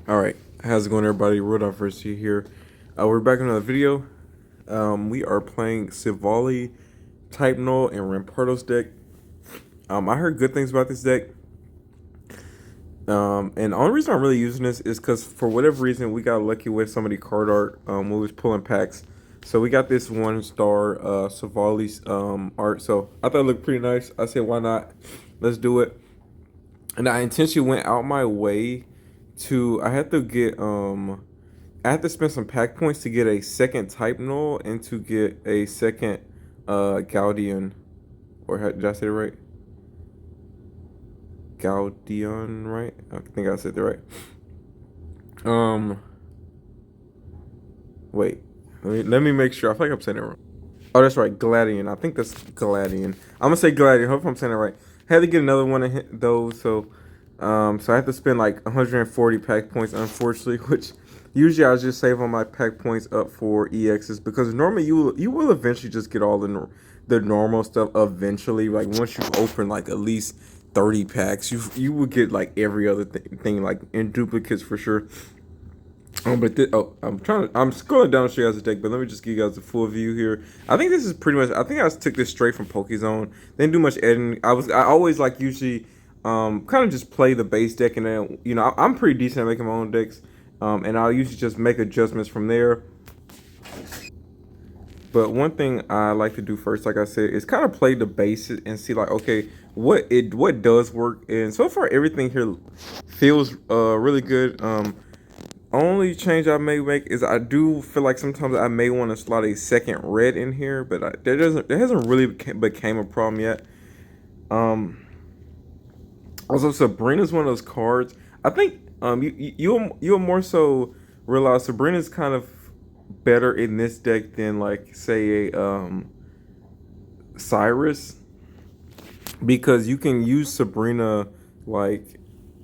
All right, how's it going, everybody? Rudolph versus you here. We're back in another video. We are playing Silvally, Type Null, and Rampardos deck. I heard good things about this deck. And the only reason I'm really using this is because for whatever reason we got lucky with some of the card art. When we was pulling packs, so we got this 1-star Silvally's art. So I thought it looked pretty nice. I said, why not? Let's do it. And I intentionally went out my way to. I had to get I have to spend some pack points to get a second Type Null and to get a second Gaudian. Did I say it right? Gaudian, right? I think I said it right. Um, Wait. Let me make sure. I feel like I'm saying it wrong. Oh, that's right. Gladian. I think that's Gladian. I'm gonna say Gladian. Hope I'm saying it right. Had to get another one of those, so I have to spend like 140 pack points, unfortunately, which usually I just save on my pack points up for EXs because normally you will eventually just get all the normal stuff eventually. Like once you open like at least 30 packs, you will get like every other thing like in duplicates for sure. I'm scrolling down to show you guys the deck, but let me just give you guys a full view here. I think this is pretty much. I think I took this straight from Pokézone. Didn't do much editing. I always like usually kind of just play the base deck, and then I'm pretty decent at making my own decks, and I'll usually just make adjustments from there. But one thing I like to do first, like I said, is kind of play the bases and see like, okay, what does work. And so far everything here feels really good. Only change I may make is I do feel like sometimes I may want to slot a second red in here, but there hasn't really became a problem yet. Um, Also, Sabrina's one of those cards. I think you'll more so realize Sabrina's kind of better in this deck than like say a Cyrus, because you can use Sabrina like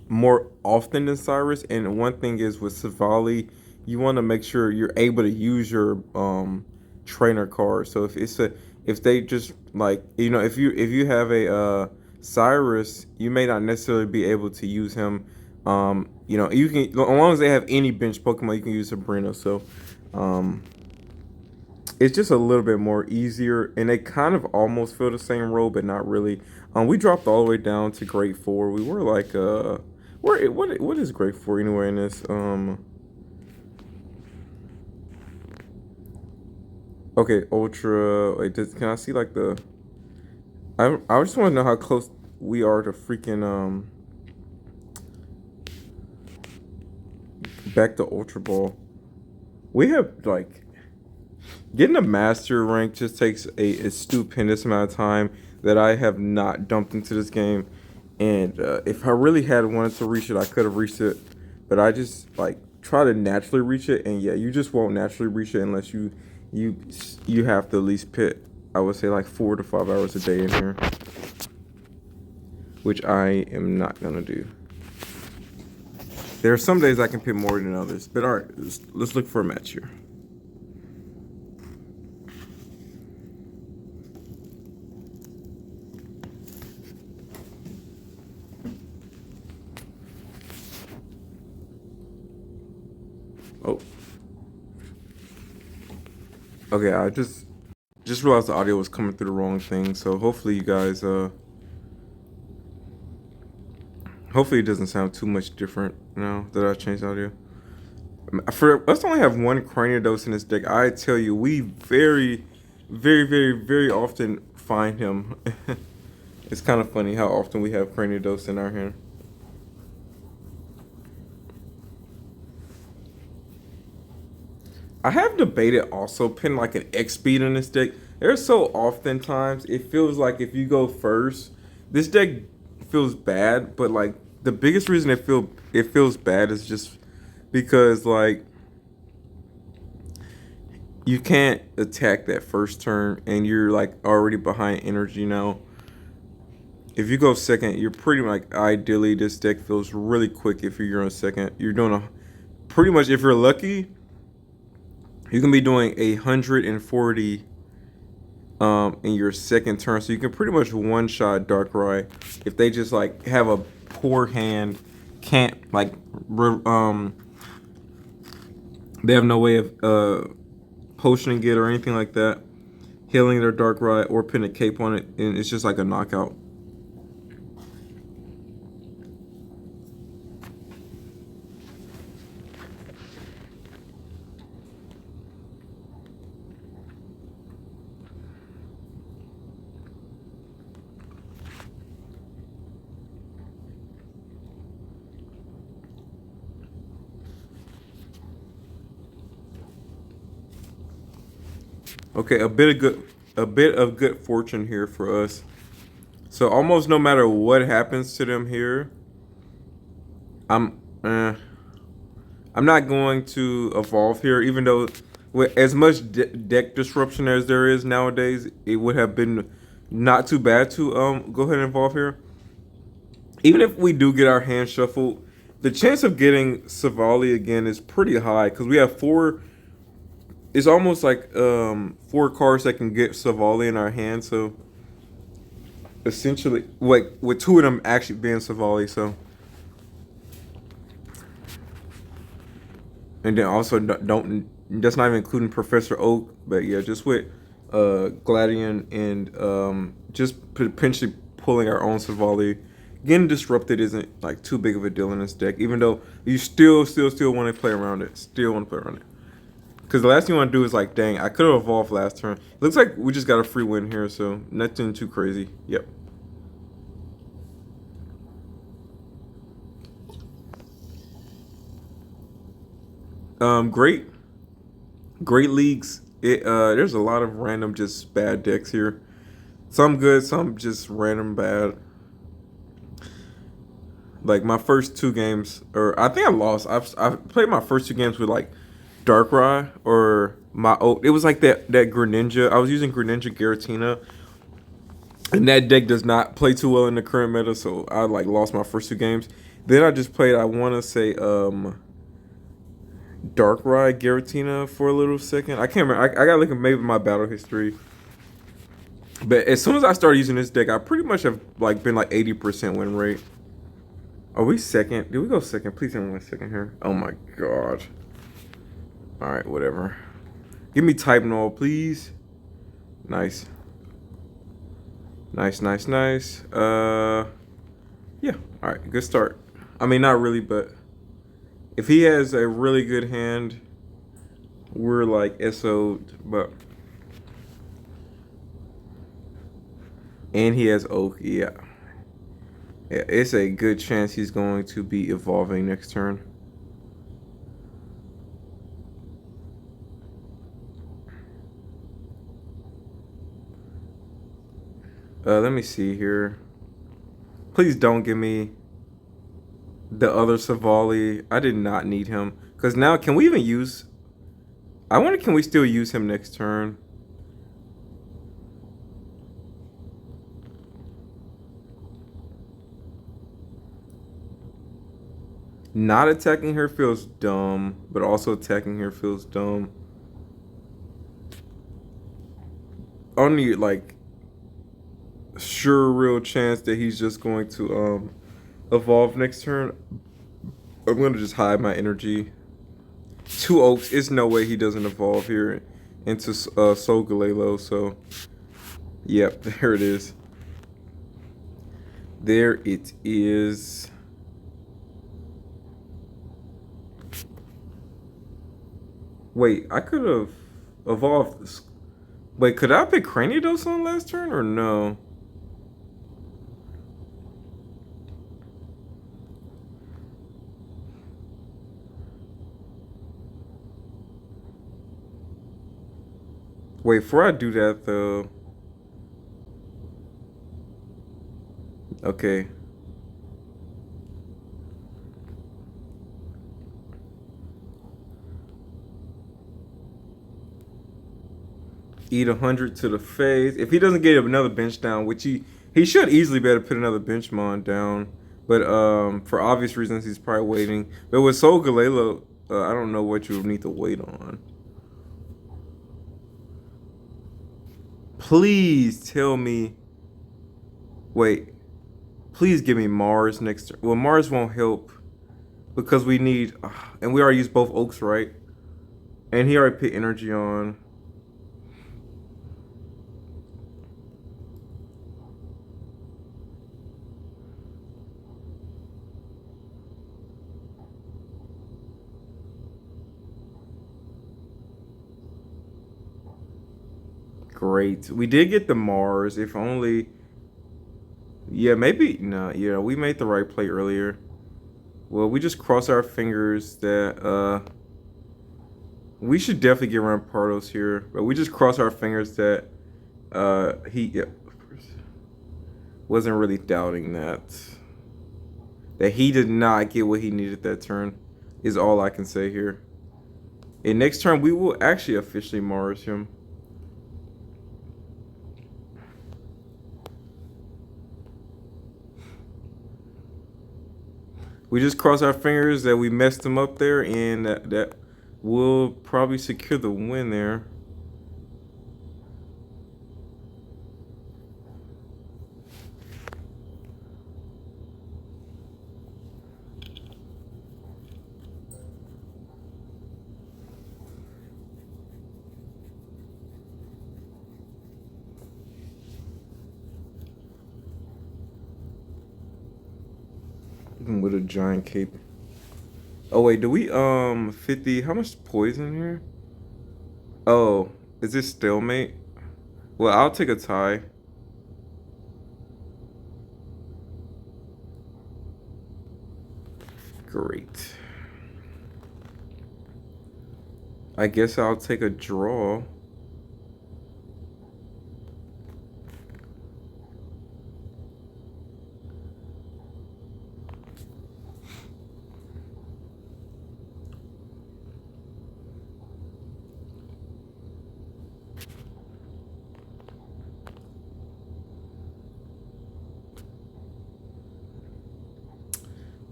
more often than Cyrus. And one thing is with Silvally, you want to make sure you're able to use your trainer card. So if they just like if you have a Cyrus, you may not necessarily be able to use him. You can, as long as they have any bench Pokemon, you can use Sabrina. So um, it's just a little bit more easier, and they kind of almost fill the same role, but not really. We dropped all the way down to grade 4. We were like, what is grade 4 anywhere in this? Okay, Ultra. Wait, can I see like the? I just want to know how close we are to freaking back to Ultra Ball. We have like getting a master rank just takes a stupendous amount of time that I have not dumped into this game. And if I really had wanted to reach it, I could have reached it. But I just like try to naturally reach it, and yeah, you just won't naturally reach it unless you you have to at least pit, I would say, like 4 to 5 hours a day in here, which I am not gonna do. There are some days I can pit more than others, but all right, let's look for a match here. Oh, okay. I just realized the audio was coming through the wrong thing, so hopefully you guys hopefully it doesn't sound too much different now that I changed the audio. For us to only have one Cranidos in this deck, I tell you, we very, very, very, very often find him. It's kind of funny how often we have Cranidos in our hand. I have debated also putting like an X speed in this deck. There's so oftentimes it feels like if you go first, this deck feels bad. But like the biggest reason it feels bad is just because like you can't attack that first turn and you're like already behind energy now. If you go second, you're pretty like ideally this deck feels really quick if you're on second. You're doing a pretty much, if you're lucky, you can be doing 140 in your second turn, so you can pretty much one shot Darkrai if they just like have a poor hand, can't like They have no way of potioning it or anything like that, healing their Darkrai or putting a cape on it, and it's just like a knockout. Okay, a bit of good fortune here for us. So almost no matter what happens to them here, I'm I'm not going to evolve here, even though with as much deck disruption as there is nowadays, it would have been not too bad to go ahead and evolve here. Even if we do get our hand shuffled, the chance of getting Silvally again is pretty high because we have four. It's almost like four cards that can get Silvally in our hand. So essentially, like with two of them actually being Silvally, so. And then also don't that's not even including Professor Oak, but yeah, just with Gladion and just potentially pulling our own Silvally. Getting disrupted isn't like too big of a deal in this deck, even though you still want to play around it. Still want to play around it. Because the last thing you want to do is like, dang, I could have evolved last turn. Looks like we just got a free win here, so nothing too crazy. Yep. Great. Great leagues. There's a lot of random just bad decks here. Some good, some just random bad. Like my first two games, or I think I lost. I've played my first two games with like Darkrai or my it was like that Greninja. I was using Greninja Giratina, and that deck does not play too well in the current meta, so I like lost my first two games. Then I just played. I want to say Darkrai Giratina for a little second. I can't remember. I gotta look at maybe my battle history. But as soon as I started using this deck, I pretty much have like been like 80% win rate. Are we second? Did we go second? Please tell me 1 second here. Oh my god. Alright, whatever. Give me type null, please. Nice. Nice. Yeah. Alright, good start. I mean, not really, but if he has a really good hand, we're like SO'd, but. And he has Oak, yeah. Yeah, it's a good chance he's going to be evolving next turn. Let me see here. Please don't give me the other Silvally. I did not need him. Because now, can we even use... I wonder, can we still use him next turn? Not attacking her feels dumb, but also attacking her feels dumb. Only, like, sure real chance that he's just going to evolve next turn. I'm going to just hide my energy. Two Oaks. It's no way he doesn't evolve here into Solgaleo. So, yep, there it is. There it is. Wait, I could have evolved. Wait, could I pick Cranidos on last turn or no? Wait, before I do that though. Okay. Eat 100 to the face. If he doesn't get another bench down, which he should easily be able to put another bench mon down. But for obvious reasons, he's probably waiting. But with Soul Galelo, I don't know what you would need to wait on. Please tell me. Wait. Please give me Mars next turn. Well, Mars won't help because we need, and we already used both Oaks, right? And he already put energy on. Great. We did get the Mars. If only. Yeah, maybe. No, yeah, we made the right play earlier. Well, we just cross our fingers that we should definitely get Rampardos here, but we just cross our fingers that he yeah, wasn't really doubting that he did not get what he needed that turn. Is all I can say here. And next turn we will actually officially Mars him. We just cross our fingers that we messed him up there, and that will probably secure the win there. Even with a giant cape. Oh wait, do we 50? How much poison here? Oh, is this stalemate? Well, I'll take a tie. Great. I guess I'll take a draw.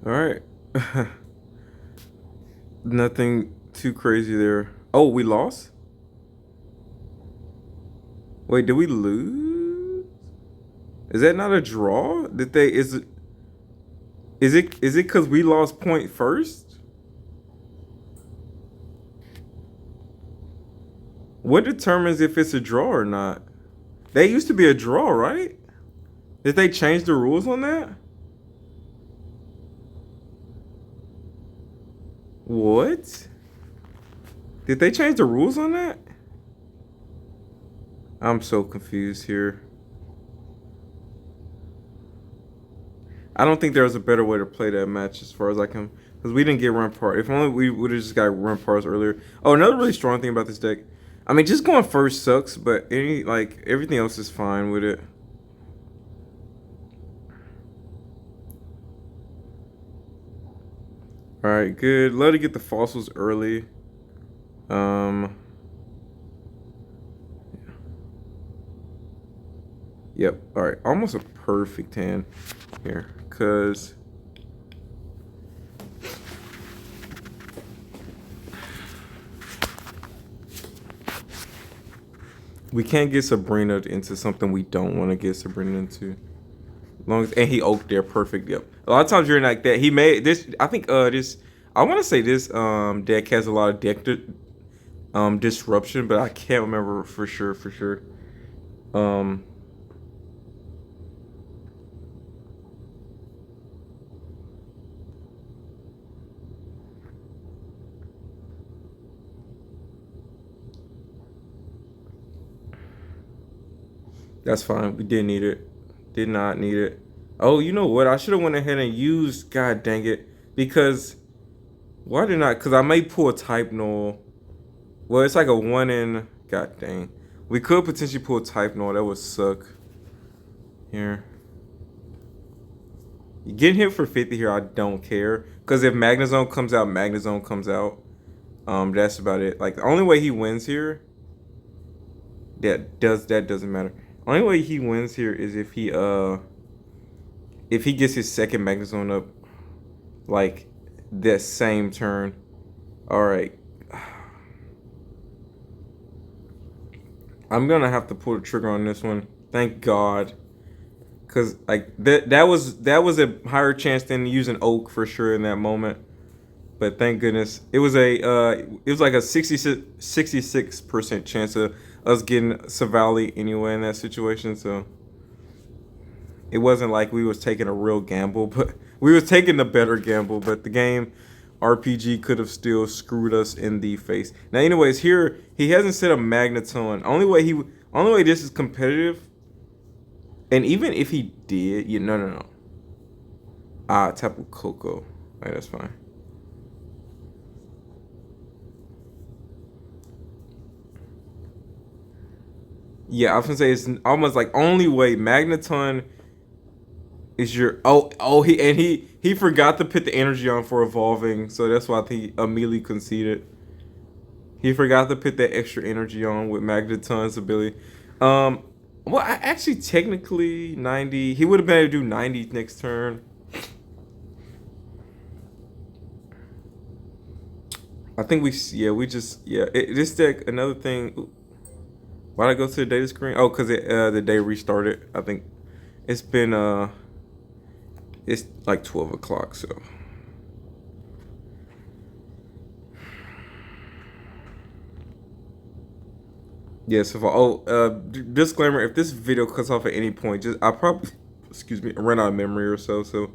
All right. Nothing too crazy there. Oh, we lost? Wait, did we lose? Is that not a draw? Did they is it cuz we lost point first? What determines if it's a draw or not? That used to be a draw, right? Did they change the rules on that? What? Did they change the rules on that? I'm so confused here. I don't think there was a better way to play that match as far as I can, because we didn't get run part. If only we would have just got run parts earlier. Oh, another really strong thing about this deck. I mean, just going first sucks, but everything else is fine with it. All right, good. Love to get the fossils early. Yep. All right, almost a perfect hand here, cause we can't get Sabrina into something we don't want to get Sabrina into. Long as, and he oaked there perfect. Yep. A lot of times you're like that. He made this. I think this. I want to say this deck has a lot of deck disruption, but I can't remember for sure. For sure. Um. That's fine. We didn't need it. Did not need it. Oh, you know what? I should have went ahead and used. God dang it! Because why did not? Because I may pull a type null. Well, it's like a one in. God dang. We could potentially pull a type null. That would suck. Here. Getting hit for 50 here, I don't care. Because if Magnezone comes out, Magnezone comes out. That's about it. Like the only way he wins here. That doesn't matter. Only way he wins here is if he gets his second Magnezone up, like that same turn. All right. I'm gonna have to pull the trigger on this one. Thank God. Cause like that was a higher chance than using Oak for sure in that moment. But thank goodness it was like a 66% chance of us getting Silvally anyway in that situation. So it wasn't like we was taking a real gamble, but we was taking the better gamble. But the game RPG could have still screwed us in the face. Now, anyways, here he hasn't set a magneton. Only way this is competitive, and even if he did, no. Tapu Koko. Alright, that's fine. Yeah, I was gonna say it's almost like only way Magneton is your he forgot to put the energy on for evolving, so that's why he immediately conceded. He forgot to put that extra energy on with Magneton's ability. Um, well, I actually technically 90. He would have been able to do 90 next turn. I think this deck another thing. Why'd I go to the data screen? Oh, cause the day restarted. I think it's been it's like 12 o'clock. So yeah. So disclaimer: if this video cuts off at any point, just I probably excuse me run out of memory or so. So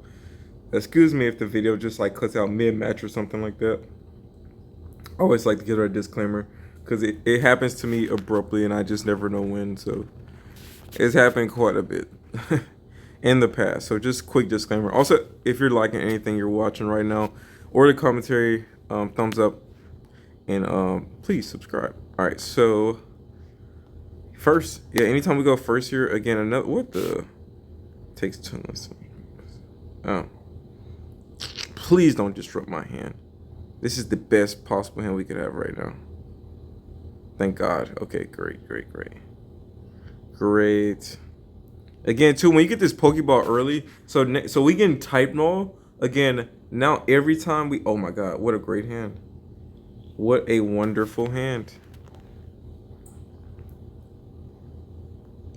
excuse me if the video just like cuts out mid match or something like that. I always like to give her a disclaimer because it happens to me abruptly and I just never know when. So it's happened quite a bit in the past. So just quick disclaimer. Also, if you're liking anything you're watching right now or the commentary, thumbs up and please subscribe. All right, so first, yeah, anytime we go first here, again, another what the takes too much. Oh, please don't disrupt my hand. This is the best possible hand we could have right now. Thank God. Okay, great. Again, too, when you get this Pokeball early, so we can type null again. Now every time we, oh my God, what a great hand! What a wonderful hand!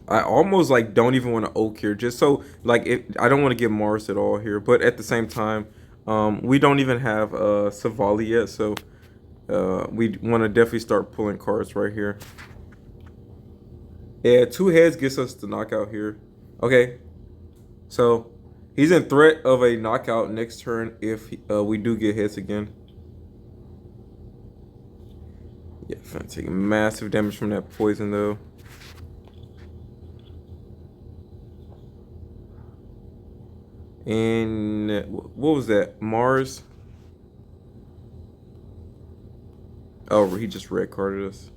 I almost like don't even want to oak here, just so like I don't want to get Mars at all here, but at the same time, we don't even have Silvally yet, so we want to definitely start pulling cards right here. Yeah, two heads gets us the knockout here. Okay, so he's in threat of a knockout next turn if we do get hits again. Yeah, finna take massive damage from that poison though. And what was that? Mars? Oh, he just red carded us.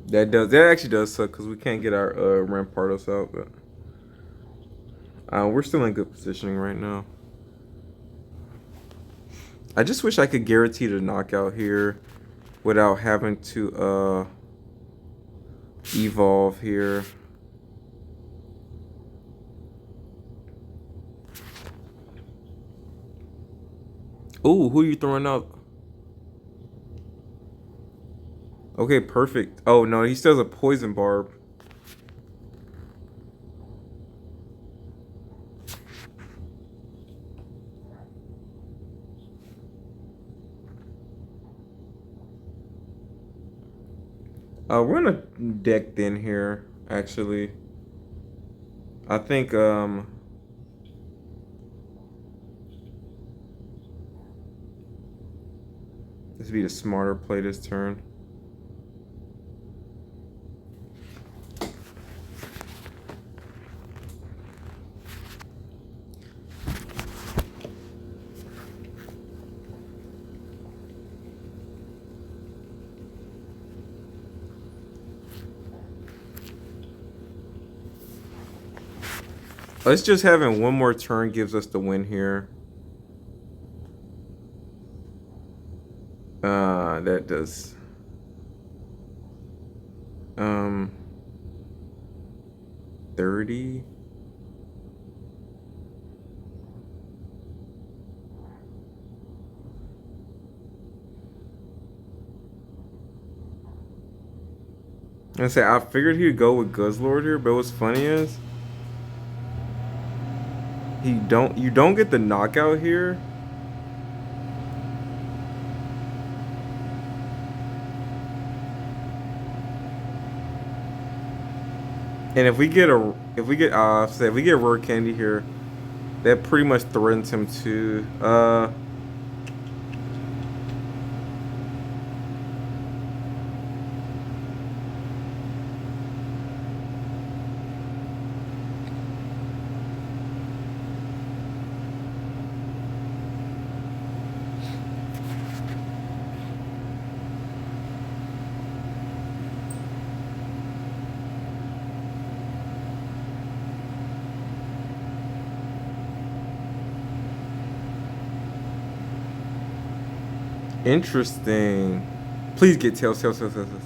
That actually does suck because we can't get our Rampardos out, but we're still in good positioning right now. I just wish I could guarantee the knockout here without having to evolve here. Ooh, who are you throwing out? Okay, perfect. Oh no, he still has a poison barb. We're gonna deck thin here, actually. I think this would be the smarter play this turn. Let's just having one more turn gives us the win here. That does. 30. I say I figured he'd go with Guzzlord here, but what's funny is you don't get the knockout here. And if we get rare candy here, that pretty much threatens him too. Interesting. Please get tails, tails, tails, tails. Tails.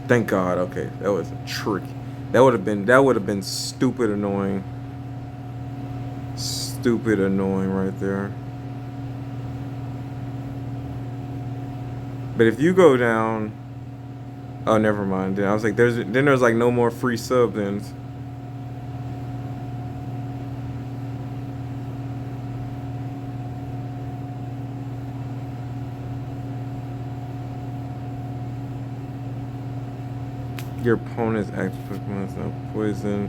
Thank God. Okay, that was a trick. That would have been stupid annoying. Stupid annoying right there. But if you go down, oh never mind. Then I was like, there's like no more free sub then. Your opponent's active Pokemon is now poison.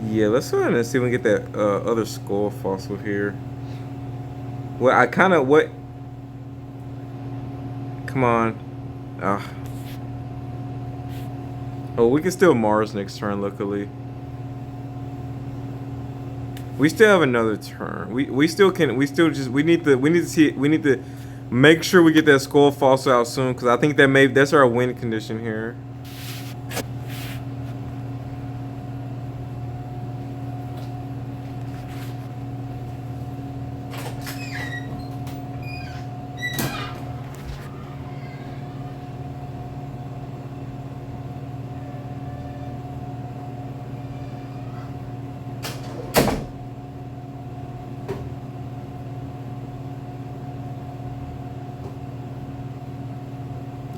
Yeah, let's go ahead and see if we can get that other skull fossil here. Well, I kind of what? Come on. Oh, we can still Mars next turn. Luckily, we still have another turn. We still can. We need to make sure we get that skull fossil out soon because I think that's our win condition here.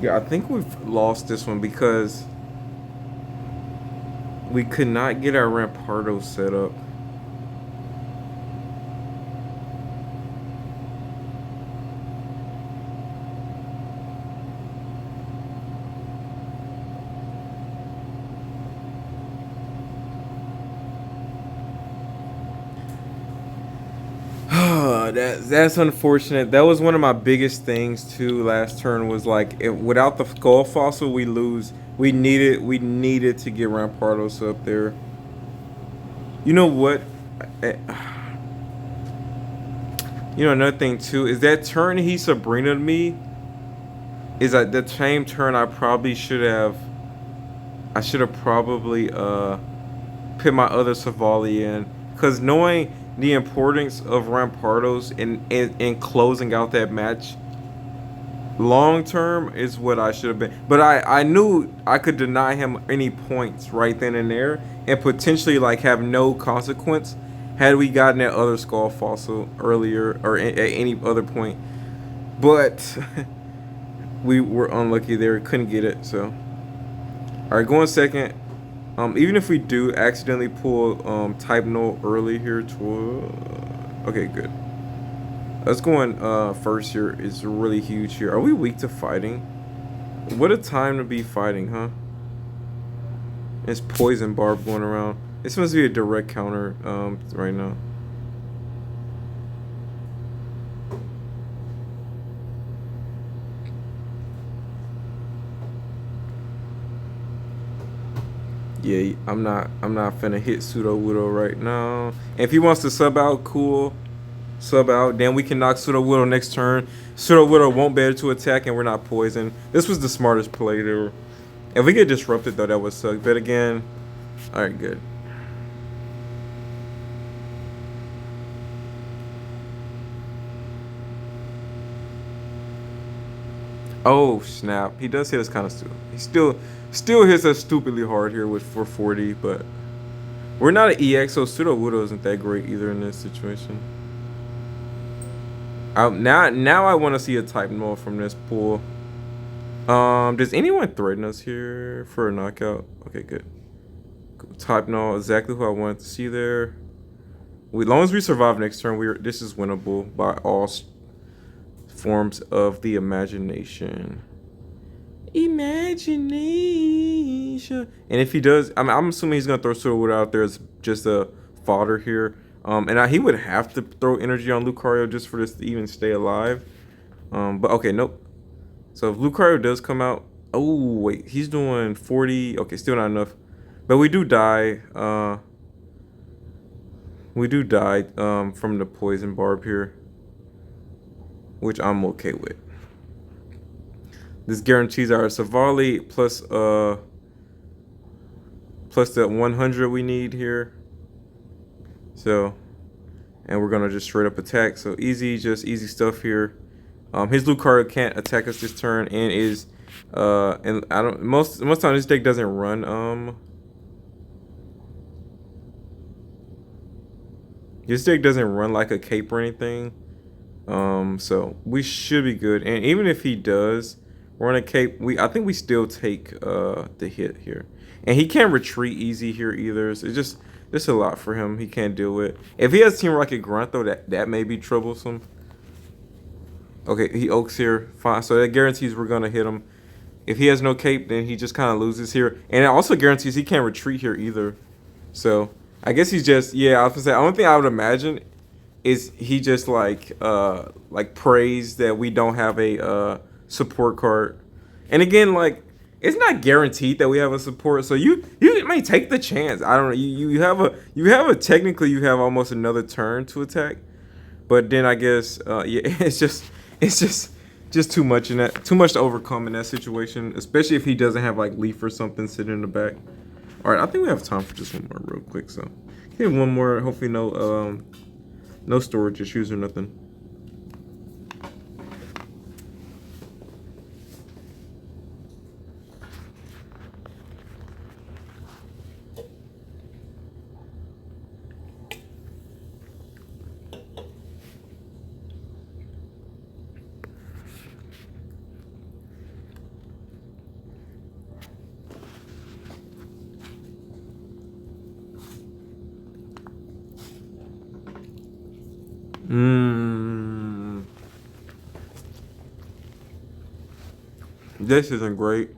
Yeah, I think we've lost this one because we could not get our Rampardo set up. That's unfortunate. That was one of my biggest things too. Last turn was like without the skull fossil, we lose. We needed to get Rampardos up there. You know what? You know another thing too is that turn he Sabrina'd me is that the same turn I probably should have. I should have probably put my other Silvally in because knowing the importance of Rampardos in closing out that match long term is what I should have been. But I knew I could deny him any points right then and there and potentially like have no consequence had we gotten that other skull fossil earlier or at any other point. But we were unlucky there, couldn't get it. So all right, going second. Even if we do accidentally pull type null early here okay, good. Us going first here is really huge here. Are we weak to fighting? What a time to be fighting, huh? It's poison barb going around. This must be a direct counter right now. Yeah, I'm not finna hit Pseudo Widow right now. And if he wants to sub out, cool. Sub out. Then we can knock Pseudo Widow next turn. Pseudo Widow won't be able to attack and we're not poisoned. This was the smartest play there. If we get disrupted though, that would suck. But again, alright, good. Oh snap! He does hit us kind of stupid. He still hits us stupidly hard here with 440, but we're not an EX, so Pseudo Widow isn't that great either in this situation. Now I want to see a type null from this pool. Does anyone threaten us here for a knockout? Okay, good. Type null, exactly who I wanted to see there. As long as we survive next turn, this is winnable by all forms of the imagination. Imagination. And if he does, I'm assuming he's gonna throw Silvally out there as just a fodder here. He would have to throw energy on Lucario just for this to even stay alive. But okay, nope. So if Lucario does come out, oh wait, he's doing 40. Okay, still not enough. But we do die. From the poison barb here, which I'm okay with. This guarantees our Silvally plus the 100 we need here. So, and we're gonna just straight up attack. So just easy stuff here. His Lucario can't attack us this turn, and and I don't most time this deck doesn't run this deck doesn't run like a cape or anything. So we should be good. And even if he does run a cape, I think we still take the hit here. And he can't retreat easy here either. So it's just a lot for him. He can't deal with. If he has Team Rocket Grunt though, that may be troublesome. Okay, he oaks here. Fine. So that guarantees we're gonna hit him. If he has no cape, then he just kind of loses here. And it also guarantees he can't retreat here either. So I guess he's just, yeah, I was gonna say, the only thing I would imagine is he just like prays that we don't have a support card. And again, like, it's not guaranteed that we have a support, so you may take the chance. I don't know. You have a technically you have almost another turn to attack, but then I guess yeah, it's just too much too much to overcome in that situation, especially if he doesn't have like leaf or something sitting in the back. All right, I think we have time for just one more real quick. So, okay, one more. Hopefully, no storage issues or nothing. This isn't great.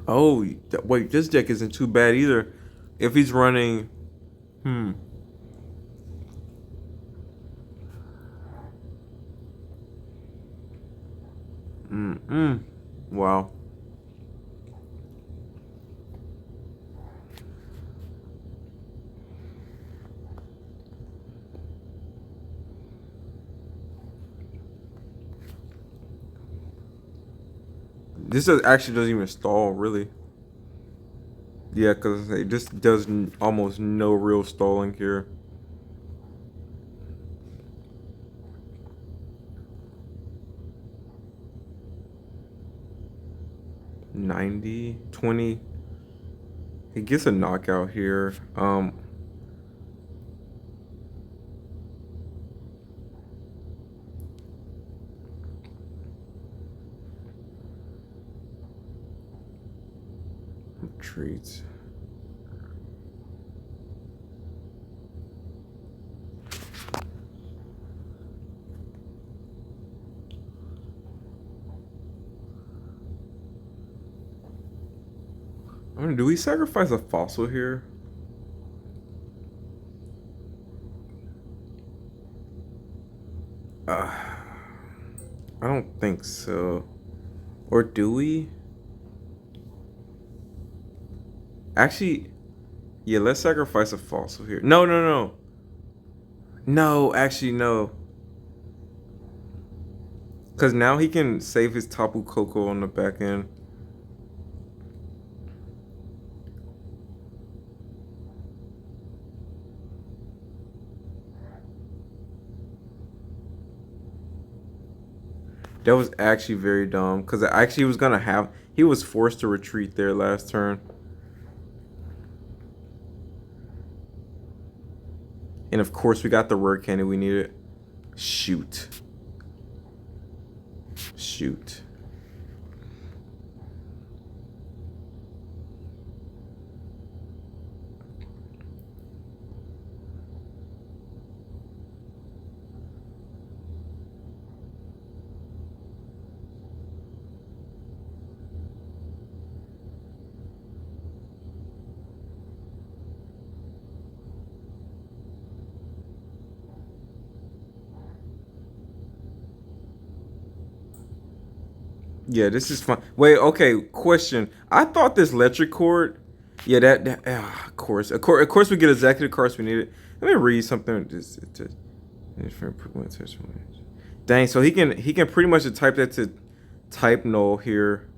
Oh, wait, this deck isn't too bad either. If he's running, wow. Actually doesn't even stall, really. Yeah, because it just does almost no real stalling here. $90, $20. He gets a knockout here. Treats. I mean, do we sacrifice a fossil here? I don't think so. Or do we? Actually, yeah, let's sacrifice a fossil here. No, no, no. No, actually, no. Because now he can save his Tapu Koko on the back end. That was actually very dumb because actually he was forced to retreat there last turn. And of course we got the rare candy we needed. Shoot. Shoot. Yeah, this is fun. Wait, okay, question. I thought this electric cord. Yeah, of course, we get exactly the cards we needed. Let me read something. Dang, so he can pretty much type that to type null here.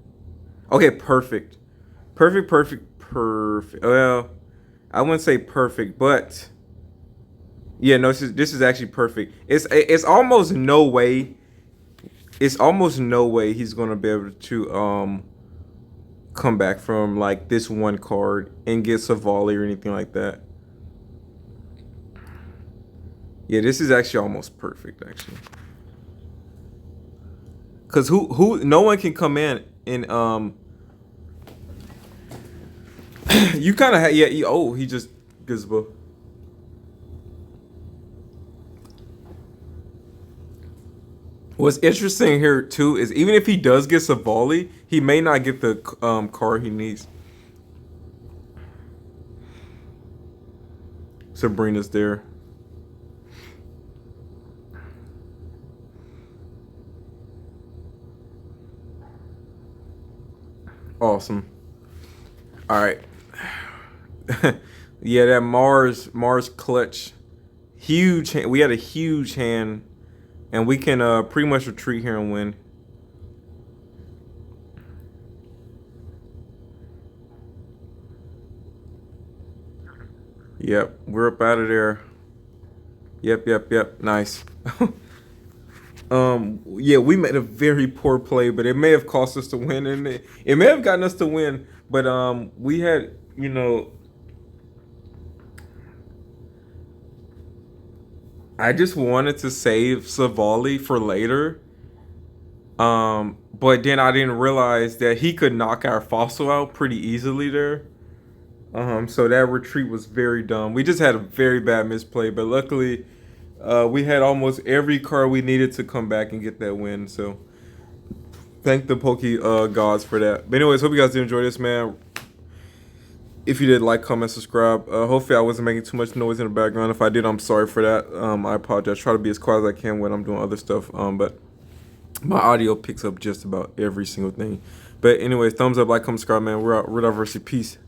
Okay, perfect, perfect. Well, I wouldn't say perfect, but yeah, no, this is actually perfect. It's almost no way. It's almost no way he's gonna be able to come back from like this one card and get Silvally or anything like that. Yeah, this is actually almost perfect actually. Cause who no one can come in and you kind of yeah oh he just Gizbo. What's interesting here too is even if he does get Silvally, he may not get the card he needs. Sabrina's there. Awesome. All right. Yeah, that Mars clutch, huge. We had a huge hand, and we can pretty much retreat here and win. Yep, we're up out of there. Yep. Nice. Yeah, we made a very poor play, but it may have cost us to win, and it may have gotten us to win. But we had, I just wanted to save Silvally for later. But then I didn't realize that he could knock our fossil out pretty easily there. So that retreat was very dumb. We just had a very bad misplay, but luckily, we had almost every card we needed to come back and get that win. So thank the Poke gods for that. But anyways, hope you guys did enjoy this, man. If you did, like, comment, subscribe. Hopefully I wasn't making too much noise in the background. If I did, I'm sorry for that. I apologize. Try to be as quiet as I can when I'm doing other stuff. But my audio picks up just about every single thing. But anyways, thumbs up, like, comment, subscribe, man. We're out. Red Diversity. Peace.